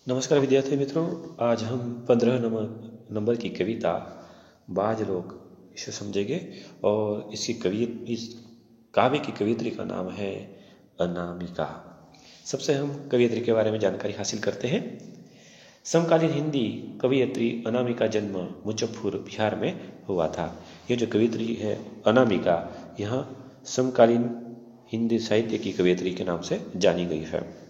नमस्कार विद्यार्थी मित्रों। आज हम 15 नंबर की कविता बाज लोग इसे समझेंगे और इस काव्य की कवियत्री का नाम है अनामिका। सबसे हम कवियत्री के बारे में जानकारी हासिल करते हैं। समकालीन हिंदी कवियत्री अनामिका जन्म मुजफ्फरपुर बिहार में हुआ था। यह जो कवियत्री है अनामिका, यह समकालीन हिंदी साहित्य की कवियत्री के नाम से जानी गई है।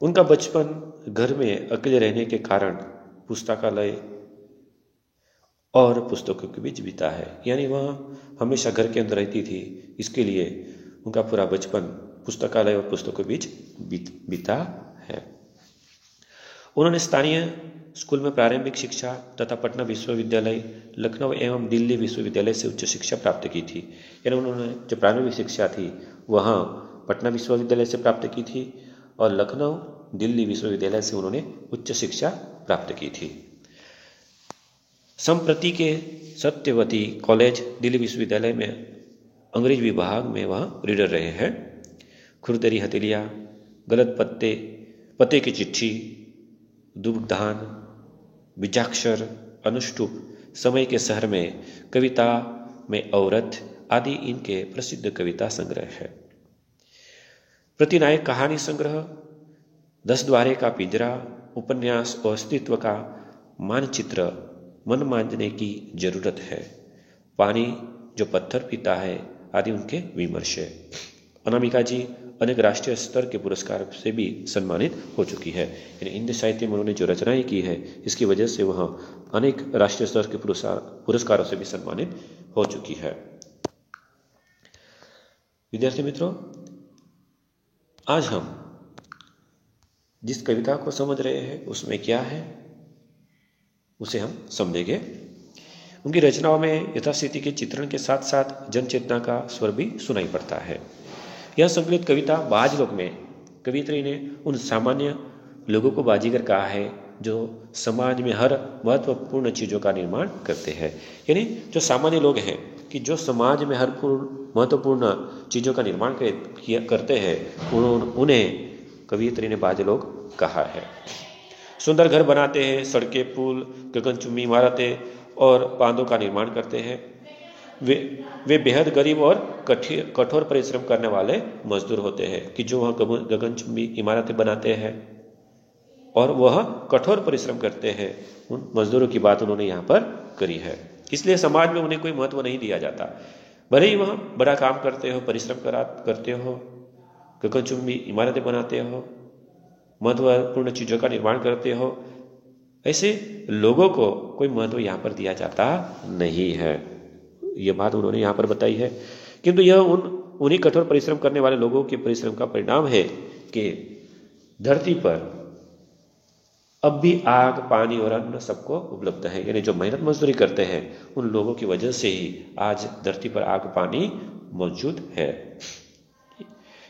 उनका बचपन घर में अकेले रहने के कारण पुस्तकालय और पुस्तकों के बीच बीता है, यानी वह हमेशा घर के अंदर रहती थी। इसके लिए उनका पूरा बचपन पुस्तकालय और पुस्तकों के बीच बीता है। उन्होंने स्थानीय स्कूल में प्रारंभिक शिक्षा तथा पटना विश्वविद्यालय, लखनऊ एवं दिल्ली विश्वविद्यालय से उच्च शिक्षा प्राप्त की थी। यानी उन्होंने जो प्रारंभिक शिक्षा थी वह पटना विश्वविद्यालय से प्राप्त की थी और लखनऊ दिल्ली विश्वविद्यालय से उन्होंने उच्च शिक्षा प्राप्त की थी। संप्रति के सत्यवती कॉलेज दिल्ली विश्वविद्यालय में अंग्रेजी विभाग में वह रीडर रहे हैं। खुरदरी हथेलियाँ, गलत पते की चिट्ठी, दुग्धान, बीजाक्षर, अनुष्टुप, समय के शहर में, कविता में औरत आदि इनके प्रसिद्ध कविता संग्रह है। प्रतिनायक कहानी संग्रह, 10 द्वारे का पिंजरा, उपन्यास और अस्तित्व का मानचित्र, मन मांझने की जरूरत है, पानी जो पत्थर पीता है आदि उनके विमर्श है। अनामिका जी अनेक राष्ट्रीय स्तर के पुरस्कार से भी सम्मानित हो चुकी है। यानी हिंदी साहित्य में उन्होंने जो रचनाएं की है इसकी वजह से वह अनेक राष्ट्रीय स्तर के पुरस्कारों से भी सम्मानित हो चुकी है। विद्यार्थी मित्रों, आज हम जिस कविता को समझ रहे हैं उसमें क्या है उसे हम समझेंगे। उनकी रचनाओं में यथास्थिति के चित्रण के साथ साथ जन चेतना का स्वर भी सुनाई पड़ता है। यह संकलित कविता बाज लोग में कवियत्री ने उन सामान्य लोगों को बाजीगर कहा है जो समाज में हर महत्वपूर्ण चीज़ों का निर्माण करते हैं। यानी जो सामान्य लोग हैं कि जो समाज में हर महत्वपूर्ण चीज़ों का निर्माण करते हैं उन्हें कवियत्री ने बाज लोग कहा है। सुंदर घर बनाते हैं, सड़कें, पुल, गगनचुंबी इमारतें और बांधों का निर्माण करते हैं। वे बेहद गरीब और कठोर परिश्रम करने वाले मजदूर होते हैं कि जो वह गगनचुंबी इमारतें बनाते हैं और वह कठोर परिश्रम करते हैं। उन मजदूरों की बात उन्होंने यहाँ पर करी है। इसलिए समाज में उन्हें कोई महत्व नहीं दिया जाता। भले ही वह बड़ा काम करते हो, परिश्रम करते हो, गगनचुंबी इमारतें बनाते हो, महत्वपूर्ण चीज़ों का निर्माण करते हो, ऐसे लोगों को कोई महत्व यहाँ पर दिया जाता नहीं है। ये बात उन्होंने यहाँ पर बताई है। किंतु यह उन्हीं कठोर परिश्रम करने वाले लोगों के परिश्रम का परिणाम है कि धरती पर अब भी आग, पानी और अन्न सबको उपलब्ध है। यानी जो मेहनत मजदूरी करते हैं उन लोगों की वजह से ही आज धरती पर आग, पानी मौजूद है।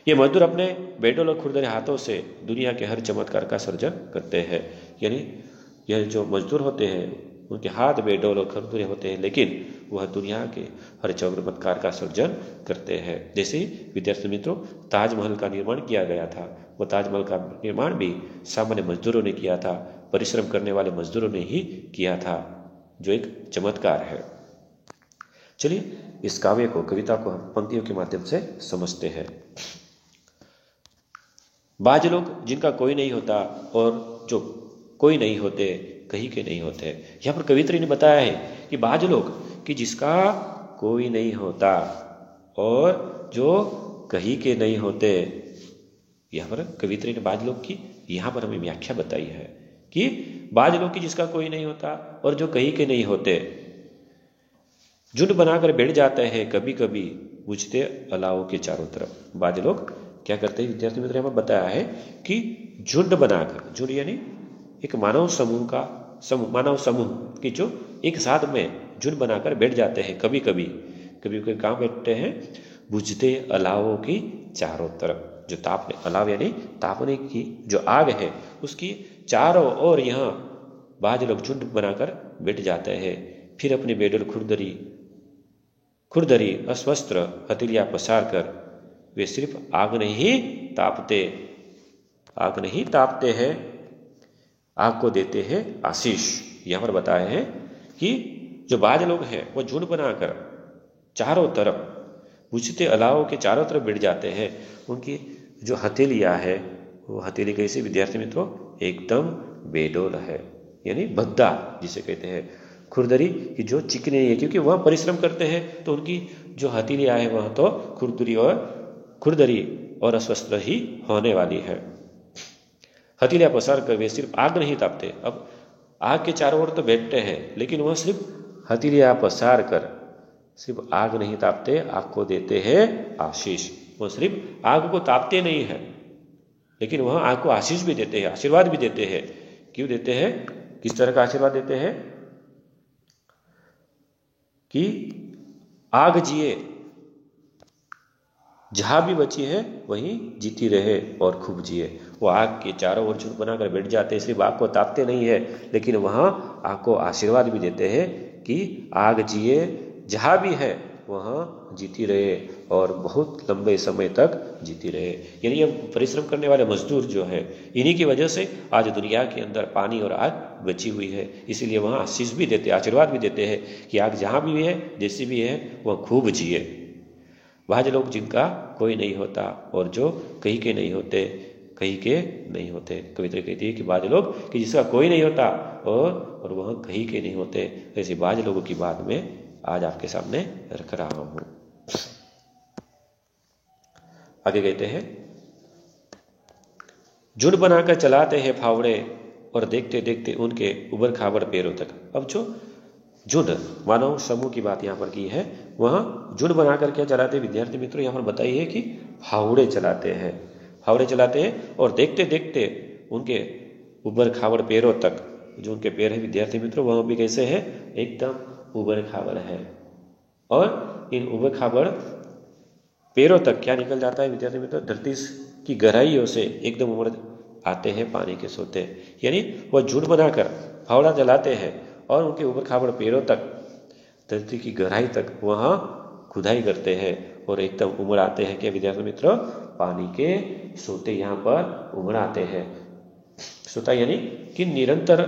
ये मजदूर अपने बेटों और खुरदरे हाथों से दुनिया के हर चमत्कार का सर्जन करते हैं। यानी यह जो मजदूर होते हैं उनके हाथ बेडोल और खुरदरे होते हैं, लेकिन वह दुनिया के हर चमत्कार का सर्जन करते हैं। जैसे विद्यार्थी मित्रों, ताजमहल का निर्माण किया गया था, वो ताजमहल का निर्माण भी सामान्य मजदूरों ने किया था, परिश्रम करने वाले मजदूरों ने ही किया था, जो एक चमत्कार है। चलिए इस काव्य को, कविता को हम पंक्तियों के माध्यम से समझते हैं। बाज लोग जिनका कोई नहीं होता और जो कोई नहीं होते कहीं के नहीं होते। यहाँ पर कवियत्री ने बताया है कि बाज लोग कि जिसका कोई नहीं होता और जो कहीं के नहीं होते। यहाँ पर कवियत्री ने बाज लोग की यहाँ पर हमें व्याख्या बताई है कि बाज लोग की जिसका कोई नहीं होता और जो कहीं के नहीं होते, झुंड बनाकर बैठ जाते हैं कभी कभी बुझते अलाव के चारों तरफ। बाज लोग क्या करते हैं विद्यार्थी मित्र, हमें बताया है कि झुंड बनाकर, झुंड यानी एक मानव समूह की जो एक साथ में झुंड बनाकर बैठ जाते हैं कभी कभी कहाँ बैठते हैं, बुझते अलावों की चारों तरफ। जो अलाव यानी तापने की जो आग है उसकी चारों ओर यहाँ बाज लोग झुंड बनाकर बैठ जाते हैं। फिर अपनी बेडल खुरदरी अस्वस्त्र हथेलियाँ पसार कर वे सिर्फ आग नहीं तापते हैं आग को देते हैं आशीष। यहाँ पर बताए हैं कि जो बाज लोग हैं वो झुंड बनाकर चारों तरफ बुझते अलाव के चारों तरफ बैठ जाते हैं। उनकी जो हथेलियाँ है वो हथेली कैसे विद्यार्थी मित्रों, एकदम बेडोल है, यानी भद्दा जिसे कहते हैं। खुरदरी की जो चिकनी है, क्योंकि वह परिश्रम करते हैं तो उनकी जो हथेलियाँ है वह तो खुरदरी और अस्वस्थ ही होने वाली है। हथेलियाँ पसार कर वे सिर्फ आग नहीं तापते। अब आग के चारों ओर तो बैठते हैं, लेकिन वह सिर्फ हथेलियाँ पसार कर सिर्फ आग नहीं तापते, आग को देते हैं आशीष। वह सिर्फ आग को तापते नहीं है, लेकिन वह आग को आशीष भी देते हैं, आशीर्वाद भी देते हैं। क्यों देते हैं? किस तरह का आशीर्वाद देते हैं? कि आग जिए, जहां भी बची है वहीं जीती रहे और खूब जिए। वो आग के चारों ओर झुंड बनाकर बैठ जाते हैं, सिर्फ आग को तापते नहीं है, लेकिन वहां आग को आशीर्वाद भी देते हैं कि आग जिए, जहां भी है वहां जीती रहे और बहुत लंबे समय तक जीती रहे। यानी ये परिश्रम करने वाले मजदूर जो है, इन्हीं की वजह से आज दुनिया के अंदर पानी और आग बची हुई है। इसीलिए वहाँ आशीष भी देते, आशीर्वाद भी देते हैं कि आग जहाँ भी है, जैसी भी है, वह खूब जिए। बाज लोग जिनका कोई नहीं होता और जो कहीं के नहीं होते, कहीं के नहीं होते। कविता कहती है कि बाज लोग कि जिसका कोई नहीं होता और वह कहीं के नहीं होते। ऐसे बाज लोगों की बात में आज आपके सामने रख रहा हूं। आगे कहते हैं, झुंड बनाकर चलाते हैं फावड़े और देखते देखते उनके उबड़ खाबड़ पैरों तक। अब जो झुंड मानव समूह की बात यहाँ पर की है, वहाँ झुंड बनाकर क्या चलाते हैं विद्यार्थी मित्रों? यहाँ पर बताइए कि फावड़े चलाते हैं, फावड़े चलाते हैं और देखते देखते उनके उबड़ खाबड़ पैरों तक। जो उनके पैर है विद्यार्थी मित्रों, वह भी कैसे है? एकदम उबड़ खाबड़ है। और इन उबड़ खाबड़ पैरों तक क्या निकल जाता है विद्यार्थी मित्रों? धरती की गहराइयों से एकदम उमड़ आते हैं पानी के सोते। यानी वह झुंड बनाकर फावड़ा चलाते हैं और उनके उबड़ खाबड़ पैरों तक, धरती की गहराई तक वहाँ खुदाई करते हैं और एकदम उमड़ आते हैं। क्या विद्यार्थी मित्रों? पानी के सोते यहाँ पर उमड़ आते हैं। सोता यानी कि निरंतर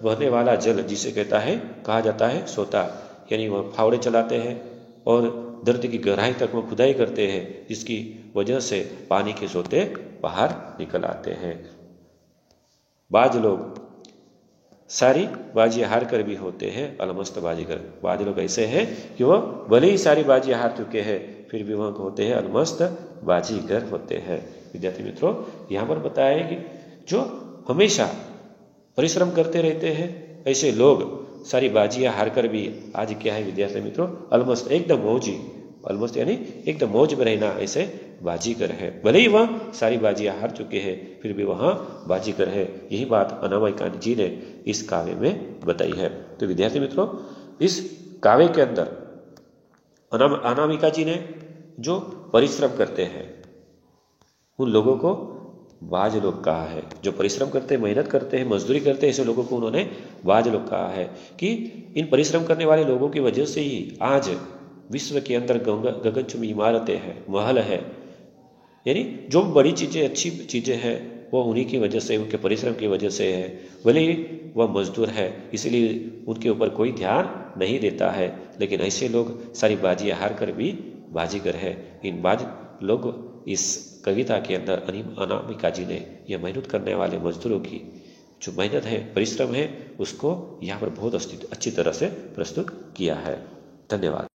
बहने वाला जल, जिसे कहा जाता है सोता। यानी वह फावड़े चलाते हैं और धरती की गहराई तक वो खुदाई करते हैं, जिसकी वजह से पानी के सोते बाहर निकल आते हैं। बाज लोग सारी बाजी हार कर भी होते हैं अलमस्त बाजीगर। बाज लोग ऐसे हैं कि वह भले ही सारी बाजी हार चुके हैं, फिर भी वह होते हैं अलमस्त बाजीगर होते हैं। विद्यार्थी मित्रों, यहाँ पर बताया है कि जो हमेशा परिश्रम करते रहते हैं, ऐसे लोग सारी बाजियां हार कर भी आज क्या है विद्यार्थी मित्रों? अलमस्त, एकदम मौजी। अलमस्त यानी एकदम मौज में रहना, ऐसे बाजीगर है। भले ही वह सारी बाजियां हार चुके हैं, फिर भी वहाँ बाजीगर है। यही बात अनामिका जी ने इस काव्य में बताई है। तो विद्यार्थी मित्रों, इस काव्य के अंदर अनामिका जी ने जो परिश्रम करते हैं उन लोगों को बाज लोग कहा है। जो परिश्रम करते हैं, मेहनत करते हैं, मजदूरी करते हैं, ऐसे लोगों को उन्होंने बाज लोग कहा है। कि इन परिश्रम करने वाले लोगों की वजह से ही आज विश्व के अंदर गगनचुंबी इमारतें हैं, महल है। यानी जो बड़ी चीज़ें, अच्छी चीज़ें हैं, वो उन्हीं की वजह से, उनके परिश्रम की वजह से है। भले ही वह मजदूर है, इसलिए उनके ऊपर कोई ध्यान नहीं देता है, लेकिन ऐसे लोग सारी बाजियां हार कर भी बाजीगर है। इन बाज लोग इस कविता के अंदर अनामिका जी ने यह मेहनत करने वाले मजदूरों की जो मेहनत है, परिश्रम है, उसको यहाँ पर बहुत अच्छी तरह से प्रस्तुत किया है। धन्यवाद।